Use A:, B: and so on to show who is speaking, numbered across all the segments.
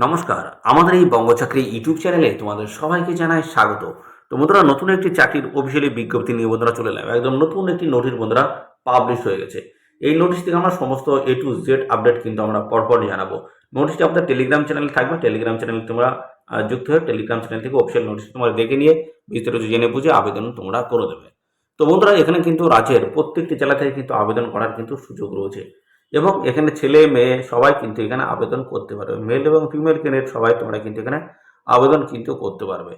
A: নমস্কার, আমাদের এই বঙ্গচাকরি ইউটিউব চ্যানেলে তোমাদের সবাইকে জানাই স্বাগত। তো বন্ধুরা, নতুন একটি চাকরির অফিসিয়ালি বিজ্ঞপ্তি নিয়ে বন্ধুরা চলে এলাম। একদম নতুন একটি নোটিশ বন্ধুরা পাবলিশ হয়ে গেছে। এই নোটিশ থেকে আমরা সমস্ত A to Z আপডেট কিন্তু আমরা পরপর জানাবো। নোটিশটি আমাদের টেলিগ্রাম চ্যানেলে থাকবে। টেলিগ্রাম চ্যানেলে তোমরা যুক্ত হয়ে টেলিগ্রাম চ্যানেল থেকে অফিসিয়াল নোটিশ তোমরা দেখে নিয়ে বিস্তারিত জেনে বুঝে আবেদন তোমরা করে দেবে। তো বন্ধুরা, এখানে কিন্তু রাজ্যের প্রত্যেকটি জেলা থেকে কিন্তু আবেদন করার কিন্তু সুযোগ রয়েছে এবং এখানে ছেলে মেয়ে সবাই কিন্তু এখানে আবেদন করতে পারবে। মেল এবং ফিমেল ক্যান্ডিডেট সবাই তোমরা কিন্তু এখানে আবেদন কিন্তু করতে পারবে।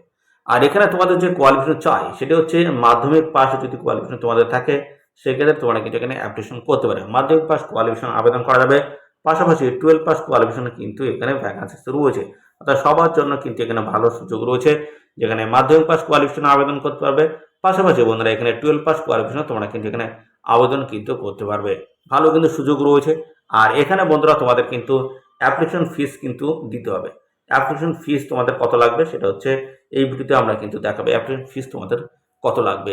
A: আর এখানে তোমাদের যে কোয়ালিফিকেশন চাই সেটা হচ্ছে মাধ্যমিক পাস যদি কোয়ালিফিকেশন তোমাদের থাকে সেক্ষেত্রে তোমরা কিন্তু এখানে অ্যাপ্লিকেশন করতে পারবে। মাধ্যমিক পাস কোয়ালিফিকেশন আবেদন করা যাবে। পাশাপাশি 12 পাস কোয়ালিফিকেশন কিন্তু এখানে ভ্যাকান্সি রয়েছে। অর্থাৎ সবার জন্য কিন্তু এখানে ভালো সুযোগ রয়েছে, যেখানে মাধ্যমিক পাস কোয়ালিফিকেশন আবেদন করতে পারবে। পাশাপাশি বন্ধুরা এখানে 12 পাস কোয়ালিফিকেশন তোমরা কিন্তু এখানে আবেদন কিন্তু করতে পারবে। ভালো কিন্তু সুযোগ রয়েছে। আর এখানে বন্ধুরা তোমাদের কিন্তু অ্যাপ্লিকেশন ফিস কিন্তু দিতে হবে। অ্যাপ্লিকেশন ফিস তোমাদের কত লাগবে সেটা হচ্ছে এই ভিডিওতে আমরা কিন্তু দেখাবো অ্যাপ্লিকেশন ফিস তোমাদের কত লাগবে।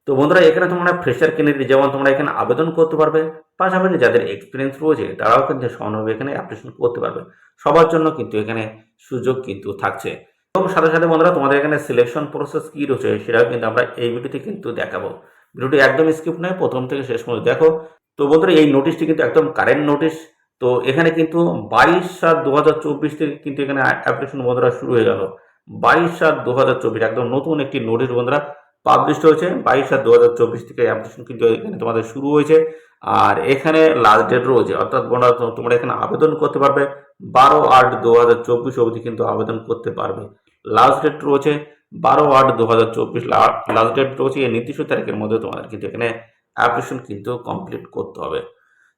A: তো বন্ধুরা, এখানে তোমরা ফ্রেশার ক্যান্ডিডেট যেমন তোমরা এখানে আবেদন করতে পারবে, পাশাপাশি যাদের এক্সপিরিয়েন্স রয়েছে তারাও কিন্তু সমানভাবে এখানে অ্যাপ্লিকেশন করতে পারবে। সবার জন্য কিন্তু এখানে সুযোগ কিন্তু থাকছে। এবং সাথে সাথে বন্ধুরা তোমাদের এখানে সিলেকশন প্রসেস কী রয়েছে সেটাও কিন্তু আমরা এই ভিডিওতে কিন্তু দেখাবো। ভিডিওটি একদম স্কিপ নয়, প্রথম থেকে শেষ পর্যন্ত দেখো। তো বন্ধুরা, এই নোটিশটি কিন্তু একদম কারেন্ট নোটিশ। তো এখানে কিন্তু 22/7/2024 থেকে কিন্তু এখানে অ্যাপ্লিকেশন বন্ধুরা শুরু হয়ে গেল। 22/7/2024 একদম নতুন একটি নোটিশ বন্ধুরা পাবলিশ হয়েছে। 22/7/2024 থেকে অ্যাপ্লিকেশন কিন্তু এখানে তোমাদের শুরু হয়েছে। আর এখানে লাস্ট ডেট রয়েছে, অর্থাৎ বন্ধুরা তোমরা এখানে আবেদন করতে পারবে 12/8/2024 অবধি কিন্তু আবেদন করতে পারবে। লাস্ট ডেট রয়েছে 12/8/2024 লাস্ট ডেট রয়েছে। এই নির্দিষ্ট তারিখের মধ্যে তোমাদের কিন্তু এখানে অ্যাপ্লিকেশন কিন্তু কমপ্লিট করতে হবে।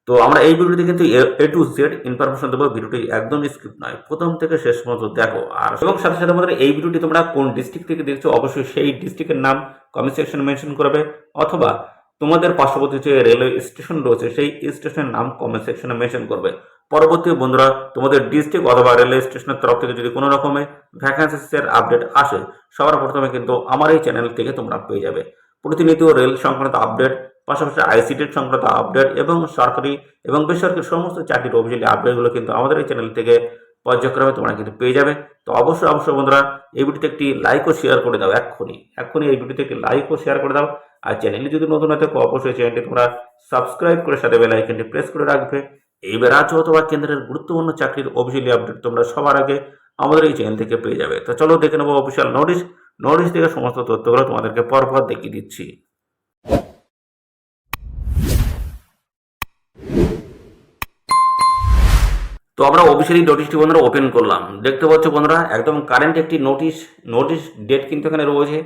A: তো আমরা এই ভিডিওতে কিন্তু A to Z ইনফরমেশন দেবো। ভিডিওটি একদম স্কিপ নয়, প্রথম থেকে শেষ পর্যন্ত দেখো। আর এবং সাথে সাথে আমাদের এই ভিডিওটি তোমরা কোন ডিস্ট্রিক্ট থেকে দেখছো অবশ্যই সেই ডিস্ট্রিক্টের নাম কমেন্ট সেকশনে মেনশন করবে, অথবা তোমাদের পার্শ্ববর্তী যে রেলওয়ে স্টেশন রয়েছে সেই স্টেশনের নাম কমেন্ট সেকশনে মেনশন করবে। পরবর্তী বন্ধুরা তোমাদের ডিস্ট্রিক্ট অথবা রেলওয়ে স্টেশনের তরফ থেকে যদি কোনো রকমের ভ্যাকান্সিসের আপডেট আসে সবার প্রথমে কিন্তু আমার এই চ্যানেল থেকে তোমরা পেয়ে যাবে। প্রতিনিয়ত রেল সংক্রান্ত আপডেট, পাশাপাশি আইসিটি সংক্রান্ত আপডেট এবং সরকারি এবং বেসরকারি সমস্ত চাকরির অফিসিয়ালি আপডেটগুলো কিন্তু আমাদের এই চ্যানেল থেকে পর্যায়ক্রমে তোমরা কিন্তু পেয়ে যাবে। তো অবশ্যই বন্ধুরা এই ভিডিওতে একটি লাইক ও শেয়ার করে দাও। এক্ষুনি এই ভিডিওতে একটি লাইক ও শেয়ার করে দাও। আর চ্যানেলে যদি নতুন হয়ে থাকো অবশ্যই চ্যানেলটি তোমরা সাবস্ক্রাইব করে সাথে বেল আইকনটি প্রেস করে রাখবে। এইবার রাজ্য অথবা কেন্দ্রের গুরুত্বপূর্ণ চাকরির অফিসিয়ালি আপডেট তোমরা সবার আগে আমাদের এই চ্যানেল থেকে পেয়ে যাবে। তো চলো দেখে নেবো অফিসিয়াল নোটিশ থেকে সমস্ত তথ্যগুলো তোমাদেরকে পরপর দেখিয়ে দিচ্ছি। তো আমরা অফিসিয়ালি নোটিশটি বন্ধুরা ওপেন করলাম। দেখতে পাচ্ছ বন্ধুরা একদম কারেন্ট একটি নোটিশ ডেট কিন্তু এখানে রয়েছে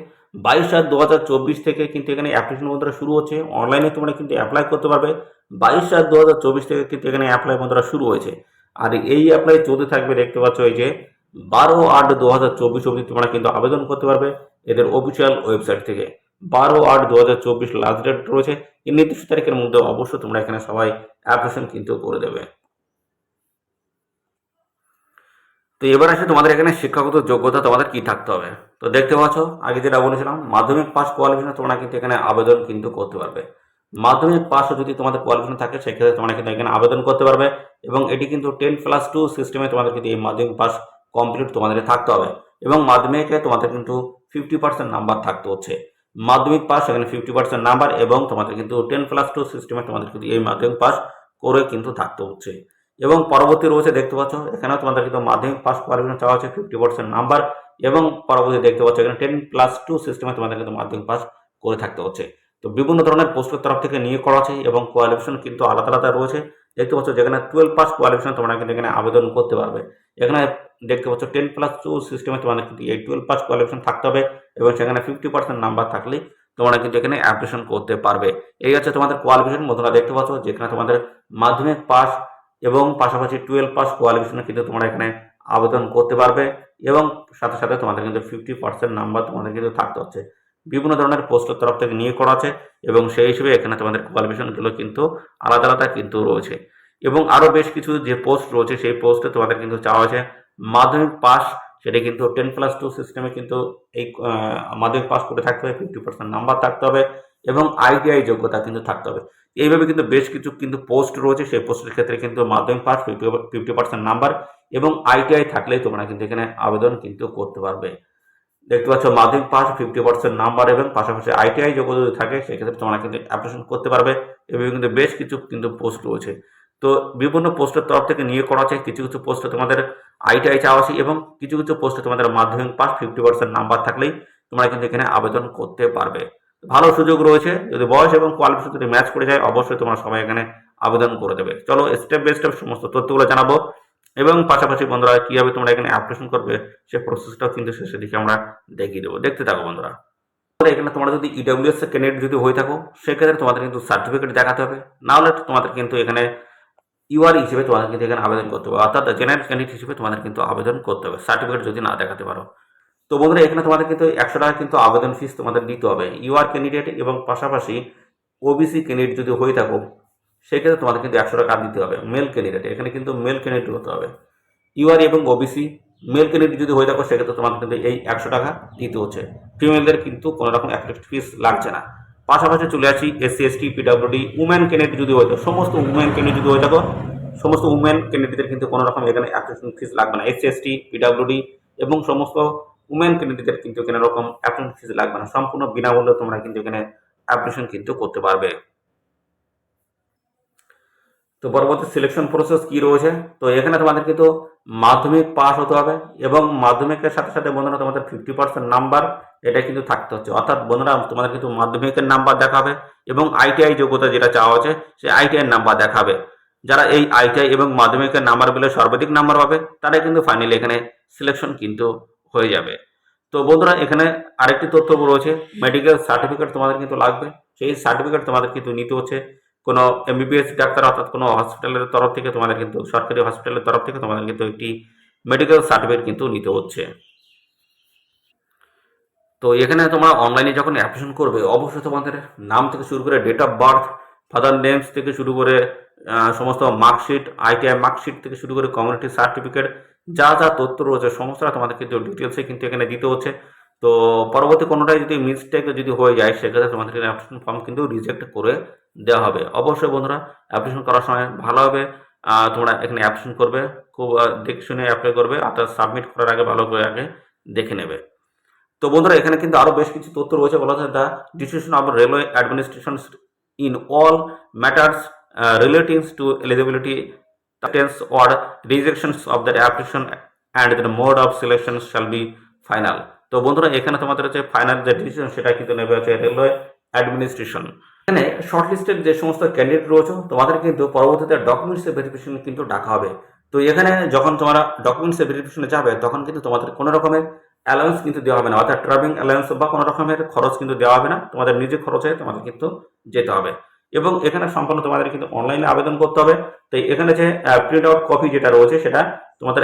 A: 22/7/2024 থেকে কিন্তু এখানে অ্যাপ্লিকেশন বন্ধুরা শুরু হচ্ছে। অনলাইনে তোমরা কিন্তু অ্যাপ্লাই করতে পারবে। 22/7/2024 থেকে কিন্তু এখানে অ্যাপ্লাই বন্ধুরা শুরু হয়েছে। আর এই অ্যাপ্লাই চলতে থাকবে। দেখতে পাচ্ছ এই যে 12/8/2024 অবধি তোমরা কিন্তু আবেদন করতে পারবে এদের অফিসিয়াল ওয়েবসাইট থেকে। 12/8/2024 লাস্ট ডেট রয়েছে। এই নির্দিষ্ট তারিখের মধ্যে অবশ্যই তোমরা এখানে সবাই অ্যাপ্লিকেশন কিন্তু করে দেবে। তো এবার আসে তোমাদের এখানে শিক্ষাগত যোগ্যতা তোমাদের কি থাকতে হবে। তো দেখতে পাচ্ছ আগে যেটা বলেছিলাম মাধ্যমিক পাস কোয়ালিফিকেশন তোমরা কিন্তু এখানে আবেদন কিন্তু করতে পারবে। মাধ্যমিক পাসও যদি তোমাদের কোয়ালিফিকেশন থাকে সেক্ষেত্রে তোমরা কিন্তু এখানে আবেদন করতে পারবে। এবং এটি কিন্তু 10+2 সিস্টেমে তোমাদের কিন্তু এই মাধ্যমিক পাস কমপ্লিট তোমাদের থাকতে হবে। এবং মাধ্যমিকে তোমাদের কিন্তু 50% নাম্বার থাকতে হচ্ছে। মাধ্যমিক পাস এখানে 50% নাম্বার এবং তোমাদের কিন্তু 10+2 সিস্টেমে তোমাদের কিন্তু এই মাধ্যমিক পাস করে কিন্তু থাকতে হচ্ছে। এবং পরবর্তী রয়েছে দেখতে পাচ্ছ এখানেও তোমাদের কিন্তু মাধ্যমিক পাস কোয়ালিফিকেশন চাওয়া হচ্ছে 50% নাম্বার। এবং পরবর্তী দেখতে পাচ্ছ এখানে 10+2 সিস্টেমে তোমাদের কিন্তু মাধ্যমিক পাস করে থাকতে হচ্ছে। তো বিভিন্ন ধরনের পোস্টের তরফ থেকে নিয়োগ করা আছে এবং কোয়ালিফিকেশন কিন্তু আলাদা আলাদা রয়েছে। দেখতে পাচ্ছ যেখানে 12 পাস কোয়ালিফিকেশন তোমরা কিন্তু এখানে আবেদন করতে পারবে। এখানে দেখতে পাচ্ছ 10+2 সিস্টেমে তোমাদের কিন্তু এই 12 পাস কোয়ালিফিকেশন থাকতে হবে এবং সেখানে 50% নাম্বার থাকলে তোমরা কিন্তু এখানে অ্যাপ্লিকেশন করতে পারবে। এই হচ্ছে তোমাদের কোয়ালিফিকেশন। বন্ধুরা দেখতে পাচ্ছ যেখানে তোমাদের মাধ্যমিক পাস এবং পাশাপাশি 12 পাস কোয়ালিফিকেশনে কিন্তু তোমরা এখানে আবেদন করতে পারবে। এবং সাথে সাথে তোমাদের কিন্তু 50% নাম্বার তোমাদের কিন্তু থাকতে হচ্ছে। বিভিন্ন ধরনের পোস্টের তরফ থেকে নিয়োগ করা আছে এবং সেই হিসেবে এখানে তোমাদের কোয়ালিফিকেশনগুলো কিন্তু আলাদা আলাদা কিন্তু রয়েছে। এবং আরও বেশ কিছু যে পোস্ট রয়েছে সেই পোস্টে তোমাদের কিন্তু চাওয়া হয়েছে মাধ্যমিক পাস, সেটা কিন্তু 10+2 সিস্টেমে কিন্তু এই মাধ্যমিক পাস করে থাকতে হবে, 50% নাম্বার থাকতে হবে এবং ITI যোগ্যতা কিন্তু থাকতে হবে। এইভাবে কিন্তু বেশ কিছু কিন্তু পোস্ট রয়েছে। সেই পোস্টের ক্ষেত্রে কিন্তু মাধ্যমিক পাস 50% নাম্বার এবং আইটিআই থাকলেই তোমরা কিন্তু এখানে আবেদন কিন্তু করতে পারবে। দেখতে পাচ্ছ মাধ্যমিক পাস 50% নাম্বার এবং পাশাপাশি আইটিআই যোগ্যতা যদি থাকে সেক্ষেত্রে তোমরা কিন্তু অ্যাপ্লিকেশন করতে পারবে এবং কিন্তু বেশ কিছু কিন্তু পোস্ট রয়েছে। তো বিভিন্ন পোস্টের তরফ থেকে নিয়োগ করা আছে, কিছু কিছু পোস্টে তোমাদের আইটিআই চাওয়া আছে এবং কিছু কিছু পোস্টে তোমাদের মাধ্যমিক পাস 50% নাম্বার থাকলেই তোমরা কিন্তু এখানে আবেদন করতে পারবে। ভালো সুযোগ রয়েছে, যদি বয়স এবং কোয়ালিফিকেশন যদি ম্যাচ করে যায় অবশ্যই তোমরা সবাই এখানে আবেদন করে দেবে। চলো স্টেপ বাই স্টেপ সমস্ত তথ্যগুলো জানাবো এবং পাশাপাশি বন্ধুরা কিভাবে তোমরা এখানে অ্যাপ্লিকেশন করবে সে প্রসেসটাও কিন্তু শেষের দিকে আমরা দেখিয়ে দেবো। দেখতে থাকো বন্ধুরা। এখানে তোমরা যদি ইডব্লিউএস ক্যান্ডিডেট যদি হয়ে থাকো সেক্ষেত্রে তোমাদের কিন্তু সার্টিফিকেট দেখাতে হবে, না হলে তোমাদের কিন্তু এখানে ইউআর হিসেবে তোমাদের কিন্তু এখানে আবেদন করতে হবে, অর্থাৎ জেনারেল ক্যান্ডিডেট হিসেবে তোমাদের কিন্তু আবেদন করতে হবে সার্টিফিকেট যদি না দেখাতে পারো। তো বন্ধুরা এখানে তোমাদের কিন্তু 100 টাকা কিন্তু আবেদন ফিস তোমাদের দিতে হবে ইউআর ক্যান্ডিডেট এবং পাশাপাশি ওবিসি ক্যান্ডিডেট যদি হয়ে থাকো সেক্ষেত্রে তোমাদের কিন্তু 100 টাকা দিতে হবে। মেল ক্যান্ডিডেট এখানে কিন্তু মেল ক্যান্ডিডেট হতে হবে। ইউআর এবং ওবিসি মেল ক্যান্ডিডেট যদি হয়ে থাকো সেক্ষেত্রে তোমাদের কিন্তু এই 100 টাকা দিতে হচ্ছে। ফিমেলদের কিন্তু কোনো রকম অ্যাপ্লিকেশন ফিস লাগছে না। পাশাপাশি চলে আসি SC ST PWD women candidate যদি হয়ে থাকো, সমস্ত উমেন ক্যান্ডিডেট যদি হয়ে থাকো সমস্ত উমেন ক্যান্ডিডেটদের কিন্তু কোনো রকম এখানে অ্যাপ্লিকেশন ফিস লাগবে না। এসসি এসটি পিডব্লিউডি এবং সমস্ত উমেন ক্যান্ডিডেটদের কিন্তু কোনো রকম অ্যাপ্লিকেশন ফিস লাগবে না, সম্পূর্ণ বিনামূল্যে তোমরা কিন্তু এখানে অ্যাপ্লিকেশন কিন্তু করতে পারবে। তো পরবর্তী সিলেকশন প্রসেস কি রয়েছে, তো এখানে তোমাদের কিন্তু মাধ্যমিক পাস হতে হবে এবং মাধ্যমিকের সাথে সাথে বন্ধুরা তোমাদের 50% নাম্বার এটা কিন্তু থাকতে হচ্ছে, অর্থাৎ বন্ধুরা তোমাদের কিন্তু মাধ্যমিকের নাম্বার দেখাবে এবং আইটিআই যোগ্যতা যেটা চাওয়া হচ্ছে সেই আইটিআই নাম্বার দেখাবে। যারা এই আইটিআই এবং মাধ্যমিকের নাম্বার পেলে সর্বাধিক নাম্বার পাবে তারাই কিন্তু ফাইনালি এখানে সিলেকশন কিন্তু হয়ে যাবে। তো বন্ধুরা এখানে আরেকটি তথ্য রয়েছে, মেডিকেল সার্টিফিকেট তোমাদের কিন্তু লাগবে। সেই সার্টিফিকেট তোমাদের কিন্তু নিতে হচ্ছে কোনো এমবিবিএস ডাক্তার অর্থাৎ কোনো হসপিটালের তরফ থেকে তোমাদের কিন্তু সরকারি হসপিটালের তরফ থেকে তোমাদের কিন্তু একটি মেডিকেল সার্টিফিকেট কিন্তু নিতে হচ্ছে। তো এখানে তোমরা অনলাইনে যখন অ্যাপ্লিকেশন করবে অবশ্যই তোমাদের নাম থেকে শুরু করে date of birth, father names থেকে শুরু করে সমস্ত মার্কশিট, আইটিআই মার্কশিট থেকে শুরু করে কমিউনিটি সার্টিফিকেট যা যা তথ্য রয়েছে সমস্তটা তোমাদের কিন্তু ডিটেলসে কিন্তু এখানে দিতে হচ্ছে। তো পরবর্তী কোনোটাই যদি মিস্টেক যদি হয়ে যায় সেক্ষেত্রে তোমাদের অ্যাপ্লিকেশন ফর্ম কিন্তু রিজেক্ট করে দেওয়া হবে। অবশ্যই বন্ধুরা অ্যাপ্লিকেশন করার সময় ভালোভাবে তোমরা এখানে অ্যাপ্লিকেশন করবে, খুব দেখে শুনে অ্যাপ্লাই করবে, অর্থাৎ সাবমিট করার আগে ভালো করে আগে দেখে নেবে। তো বন্ধুরা এখানে কিন্তু আরো বেশ কিছু তথ্য রয়েছে, বলা হয় the decision of railway administration in all matters relative to eligibility tense or rejections of the application and the mode of selection shall be final. তো বন্ধুরা এখানে তোমাদের হচ্ছে ফাইনাল যে ডিসিশন সেটা কিন্তু নেবে হচ্ছে রেলওয়ে অ্যাডমিনিস্ট্রেশন। এখানে শর্টলিস্টেড যে সমস্ত ক্যান্ডিডেট রয়েছে তোমাদের কিন্তু পরবর্তীতে ডকুমেন্টস ভেরিফিকেশন কিন্তু ডাকা হবে। তো এখানে যখন তোমরা ডকুমেন্টস ভেরিফিকেশনে যাবে তখন কিন্তু তোমাদের কোনো রকমের অ্যালাউন্স কিন্তু দেওয়া হবে না, অর্থাৎ ট্রাভেলিং অ্যালাউন্স বা কোনো রকমের খরচ কিন্তু দেওয়া হবে না, তোমাদের নিজের খরচে তোমাদের কিন্তু যেতে হবে এবং এখানে সম্পূর্ণ তোমাদের কিন্তু অনলাইনে আবেদন করতে হবে। তো এখানে যে প্রিন্ট আউট কপি যেটা রয়েছে সেটা তোমাদের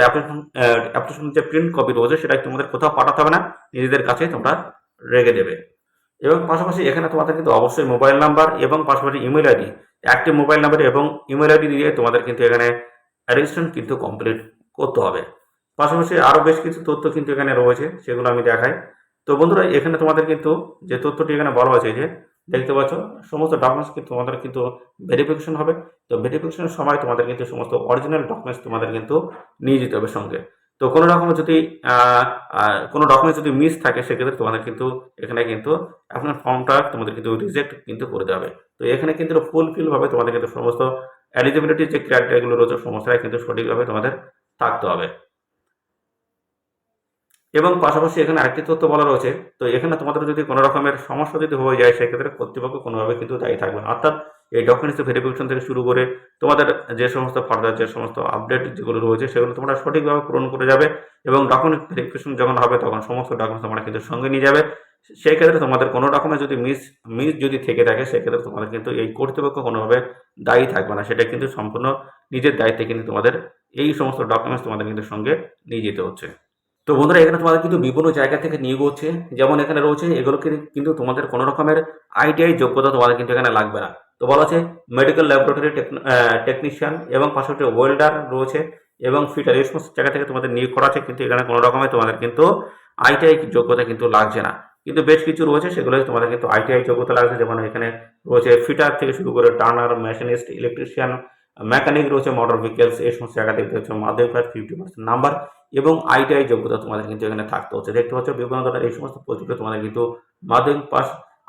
A: অ্যাপ্লিকেশন যে প্রিন্ট কপি রয়েছে সেটা তোমাদের কোথাও পাঠাতে হবে না, নিজেদের কাছে তোমরা রেখে দেবে। এবং পাশাপাশি এখানে তোমাদের কিন্তু অবশ্যই মোবাইল নাম্বার এবং পাশাপাশি ইমেল আইডি, একটি মোবাইল নাম্বার এবং ইমেল আইডি দিয়ে তোমাদের কিন্তু এখানে রেজিস্ট্রেশন কিন্তু কমপ্লিট করতে হবে। পাশাপাশি আরও বেশ কিছু তথ্য কিন্তু এখানে রয়েছে সেগুলো আমি দেখাই। তো বন্ধুরা এখানে তোমাদের কিন্তু যে তথ্যটি এখানে বলা হয়েছে যে দেখতে পাচ্ছ সমস্ত ডকুমেন্টস কিন্তু তোমাদের কিন্তু ভেরিফিকেশন হবে। তো ভেরিফিকেশনের সময় তোমাদের কিন্তু সমস্ত অরিজিনাল ডকুমেন্টস তোমাদের কিন্তু নিয়ে যেতে হবে সঙ্গে। তো কোনো রকমের যদি কোনো ডকুমেন্টস যদি মিস থাকে সেক্ষেত্রে তোমাদের কিন্তু এখানে কিন্তু আপনার ফর্মটা তোমাদের কিন্তু রিজেক্ট কিন্তু করে দেওয়া হবে। তো এখানে কিন্তু ফুলফিলভাবে তোমাদের কিন্তু সমস্ত এলিজিবিলিটি যে ক্রাইটেরিয়াগুলো রয়েছে সমস্তটাই কিন্তু সঠিকভাবে তোমাদের থাকতে হবে। এবং পাশাপাশি এখানে আরেকটি তথ্য বলা রয়েছে, তো এখানে তোমাদের যদি কোনো রকমের সমস্যা যদি হয়ে যায় সেক্ষেত্রে কর্তৃপক্ষ কোনোভাবে কিন্তু দায়ী থাকবে না, অর্থাৎ এই ডকুমেন্টস ভেরিফিকেশন থেকে শুরু করে তোমাদের যে সমস্ত ফার্দার যে সমস্ত আপডেট যেগুলো রয়েছে সেগুলো তোমরা সঠিকভাবে পূরণ করে যাবে এবং ডকুমেন্ট ভেরিফিকেশন যখন হবে তখন সমস্ত ডকুমেন্টস তোমরা কিন্তু সঙ্গে নিয়ে যাবে। সেই ক্ষেত্রে তোমাদের কোনো রকমের যদি মিস যদি থেকে থাকে সেক্ষেত্রে তোমাদের কিন্তু এই কর্তৃপক্ষ কোনোভাবে দায়ী থাকবে না, সেটা কিন্তু সম্পূর্ণ নিজের দায়িত্বে কিন্তু তোমাদের এই সমস্ত ডকুমেন্টস তোমাদের কিন্তু সঙ্গে নিয়ে যেতে হচ্ছে। তো বন্ধুরা এখানে তোমাদের কিন্তু বিভিন্ন জায়গা থেকে নিয়োগ হচ্ছে, যেমন এখানে রয়েছে এগুলোকে কিন্তু তোমাদের কোনো রকমের আইটিআই যোগ্যতা তোমাদের কিন্তু এখানে লাগবে না। তো বলা আছে মেডিকেল ল্যাবরেটরি টেকনিশিয়ান এবং পাশাপাশি ওয়েল্ডার রয়েছে এবং ফিটার, এই সমস্ত জায়গা থেকে তোমাদের নিয়োগ করা আছে, কিন্তু এখানে কোনো রকমের তোমাদের কিন্তু আইটিআই যোগ্যতা কিন্তু লাগছে না। কিন্তু বেশ কিছু রয়েছে সেগুলো তোমাদের কিন্তু আইটিআই যোগ্যতা লাগছে, যেমন এখানে রয়েছে ফিটার থেকে শুরু করে টার্নার, মেশিনিস্ট, ইলেকট্রিশিয়ান, মেকানিক রয়েছে, মোটর ভেহিকেলস, এই সমস্ত জায়গা দেখতে হচ্ছে মাধ্যমিক পাস 50% নাম্বার এবং আইটিআই যোগ্যতা তোমাদের কিন্তু এখানে থাকতে হচ্ছে। দেখতে পাচ্ছ বিভিন্ন ধরনের এই সমস্ত পোস্টগুলো তোমাদের কিন্তু মাধ্যমিক পাস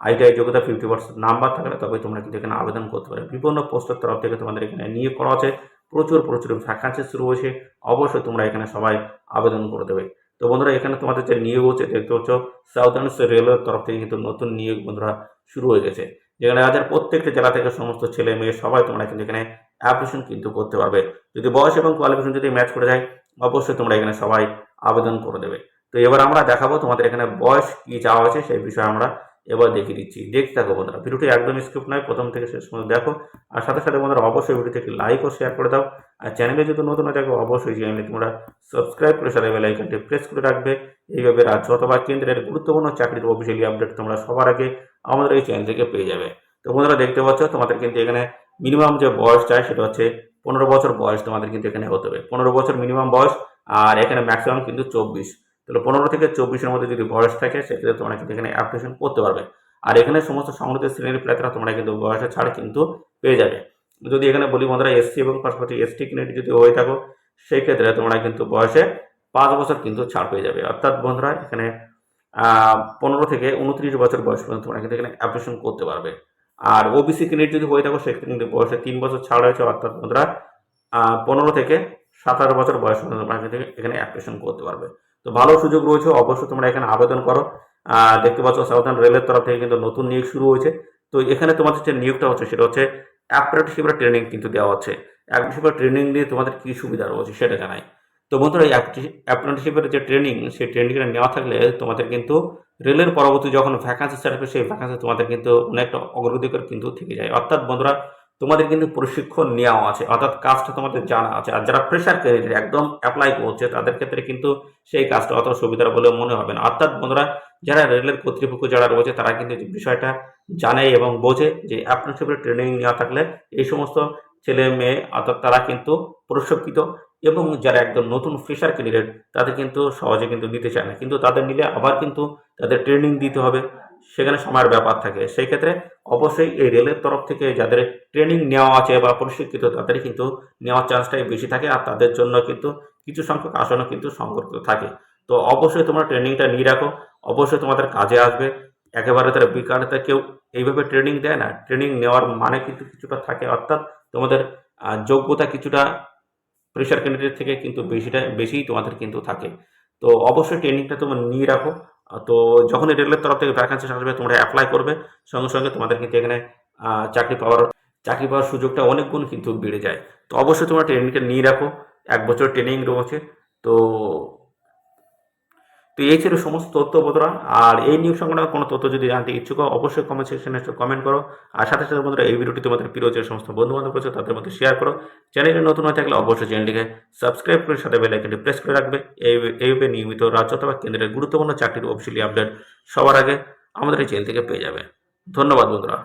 A: আইটিআই যোগ্যতা 50% নাম্বার থাকলে তবে তোমরা কিন্তু এখানে আবেদন করতে পারো। বিভিন্ন পোস্টের তরফ থেকে তোমাদের এখানে নিয়োগ করা আছে, প্রচুর ভ্যাকান্সি শুরু হয়েছে, অবশ্যই তোমরা এখানে সবাই আবেদন করে দেবে। তো বন্ধুরা এখানে তোমাদের যে নিয়োগ হচ্ছে দেখতে পাচ্ছ সাউথার্ন রেলওয়ের তরফ থেকে কিন্তু নতুন নিয়োগ বন্ধুরা শুরু হয়ে গেছে, যেখানে রাজ্যের প্রত্যেকটা জেলা থেকে সমস্ত ছেলে মেয়ে সবাই তোমরা কিন্তু এখানে অ্যাপ্লিকেশন কিন্তু করতে পারবে। যদি বয়স এবং কোয়ালিফিকেশন যদি ম্যাচ করে যায় অবশ্যই তোমরা এখানে সবাই আবেদন করে দেবে। তো এবার আমরা দেখাবো তোমাদের এখানে বয়স কি চাওয়া হয়েছে সেই বিষয়ে আমরা এবার দেখিয়ে দিচ্ছি। দেখতে থাকো বন্ধুরা, ভিডিওটি একদম স্ক্রিপ্ট নয়, প্রথম থেকে শেষ পর্যন্ত দেখো। আর সাথে সাথে বন্ধুরা অবশ্যই ভিডিওটি একটি লাইক ও শেয়ার করে দাও। আর চ্যানেলে যদি নতুন হয়ে থাকো অবশ্যই চ্যানেলে তোমরা সাবস্ক্রাইব করে সাথে বেল আইকনটি প্রেস করে রাখবে। এইভাবে রাজ্য অথবা কেন্দ্রের গুরুত্বপূর্ণ চাকরির অফিসিয়ালি আপডেট তোমরা সবার আগে আমাদের এই চ্যানেল থেকে পেয়ে যাবে। তো বন্ধুরা দেখতে পাচ্ছ তোমাদের কিন্তু এখানে মিনিমাম যে বয়স চাই সেটা হচ্ছে 15 বছর বয়স তোমাদের কিন্তু এখানে হতে হবে। 15 বছর মিনিমাম বয়স, আর এখানে ম্যাক্সিমাম কিন্তু 24। তাহলে 15 থেকে 24-এর মধ্যে যদি বয়স থাকে সেক্ষেত্রে তোমরা কিন্তু এখানে অ্যাপ্লিকেশন করতে পারবে। আর এখানে সমস্ত সংগঠিত শ্রেণীর প্রার্থীরা তোমরা কিন্তু বয়সের ছাড় কিন্তু পেয়ে যাবে। যদি এখানে বলি বন্ধুরা এসসি এবং পাশাপাশি এসটি ক্যান্ডিডেট যদি হয়ে থাকো সেই ক্ষেত্রে তোমরা কিন্তু বয়সে 5 বছর কিন্তু ছাড় পেয়ে যাবে। অর্থাৎ বন্ধুরা এখানে 15 থেকে 29 বছর বয়স পর্যন্ত তোমরা কিন্তু এখানে অ্যাপ্লিকেশন করতে পারবে। আর ওবিসি ক্যান্ডিডেট যদি হয়ে থাকো সেক্ষেত্রে কিন্তু বয়সে 3 বছর ছাড় রয়েছে। অর্থাৎ বন্ধুরা 15 থেকে 17 বছর বয়স পর্যন্ত তোমরা কিন্তু এখানে অ্যাপ্লিকেশন করতে পারবে। তো ভালো সুযোগ রয়েছে, অবশ্যই তোমরা এখানে আবেদন করো। দেখতে পাচ্ছ সাউথার্ন রেলের তরফ থেকে কিন্তু নতুন নিয়োগ শুরু হয়েছে। তো এখানে তোমাদের যে নিয়োগটা হচ্ছে সেটা হচ্ছে অ্যাপ্রেন্টিসশিপের ট্রেনিং কিন্তু দেওয়া হচ্ছে। অ্যাপ্রেন্টিসশিপের ট্রেনিং দিয়ে তোমাদের কী সুবিধা রয়েছে সেটা জানাই। তো বন্ধুরা এই অ্যাপ্রেন্টিসশিপের যে ট্রেনিং সেই ট্রেনিংটা নেওয়া থাকলে তোমাদের কিন্তু রেলের পরবর্তী যখন ভ্যাকান্সি ছাড়বে সেই ভ্যাকান্সি তোমাদের কিন্তু অনেকটা অগ্রাধিকার কিন্তু থেকে যায়। অর্থাৎ বন্ধুরা তোমাদের কিন্তু প্রশিক্ষণ নেওয়া আছে, অর্থাৎ কাজটা তোমাদের জানা আছে। আর যারা প্রেশার ক্যান্ডিডেট একদম অ্যাপ্লাই করছে তাদের ক্ষেত্রে কিন্তু সেই কাজটা অত সুবিধার বলে মনে হবে না। অর্থাৎ বন্ধুরা যারা রেলের কর্তৃপক্ষ যারা রয়েছে তারা কিন্তু বিষয়টা জানে এবং বোঝে যে অ্যাপ্রেন্টিসশিপের ট্রেনিং নেওয়া থাকলে এই সমস্ত ছেলে মেয়ে অর্থাৎ তারা কিন্তু প্রশিক্ষিত, এবং যারা একদম নতুন ফ্রেশার ক্যান্ডিডেট তাদের কিন্তু সহজে কিন্তু নিতে চায় না, কিন্তু তাদের নিলে আবার কিন্তু তাদের ট্রেনিং দিতে হবে, সেখানে সময়ের ব্যাপার থাকে। সেই ক্ষেত্রে অবশ্যই এই রেলের তরফ থেকে যাদের ট্রেনিং নেওয়া আছে বা প্রশিক্ষিত তাদেরই কিন্তু নেওয়ার চান্সটাই বেশি থাকে, আর তাদের জন্য কিন্তু কিছু সংখ্যক আসনও কিন্তু সংরক্ষিত থাকে। তো অবশ্যই তোমরা ট্রেনিংটা নিয়ে রাখো, অবশ্যই তোমাদের কাজে আসবে। একেবারে তারা বেকারতা কেউ এইভাবে ট্রেনিং দেয় না, ট্রেনিং নেওয়ার মানে কিন্তু কিছুটা থাকে। অর্থাৎ তোমাদের যোগ্যতা কিছুটা প্রেশার ক্যান্ডিডেট থেকে কিন্তু বেশিই তোমাদের কিন্তু থাকে। তো অবশ্যই ট্রেনিংটা তোমরা নিয়ে রাখো। তো যখনই রেলের তরফ থেকে ভ্যাকান্সি আসবে তোমরা অ্যাপ্লাই করবে, সঙ্গে সঙ্গে তোমাদের কিন্তু এখানে চাকরি পাওয়ার সুযোগটা অনেক গুণ কিন্তু বেড়ে যায়। তো অবশ্যই তোমরা ট্রেনিংটা নিয়ে রাখো, 1 বছর ট্রেনিং রয়েছে। তো তো এই ছিল সমস্ত তথ্য বন্ধুরা। আর এই নিউজ সংক্রান্ত কোনো তথ্য যদি জানতে ইচ্ছুক হও অবশ্যই কমেন্ট সেকশনে কমেন্ট করো। আর সাথে সাথে বন্ধুরা এই ভিডিওটি তোমাদের প্রিয় যে সমস্ত বন্ধু বান্ধব রয়েছে তাদের মধ্যে শেয়ার করো। চ্যানেলে নতুন হয়ে থাকলে অবশ্যই চ্যানেলটিকে সাবস্ক্রাইব করে সাথে বেল আইকনটি প্রেস করে রাখবে। এইভাবে নিয়মিত রাজ্য অথবা কেন্দ্রের গুরুত্বপূর্ণ চাকরির অফিসিয়ালি আপডেট সবার আগে আমাদের এই চ্যানেল থেকে পেয়ে যাবে। ধন্যবাদ বন্ধুরা।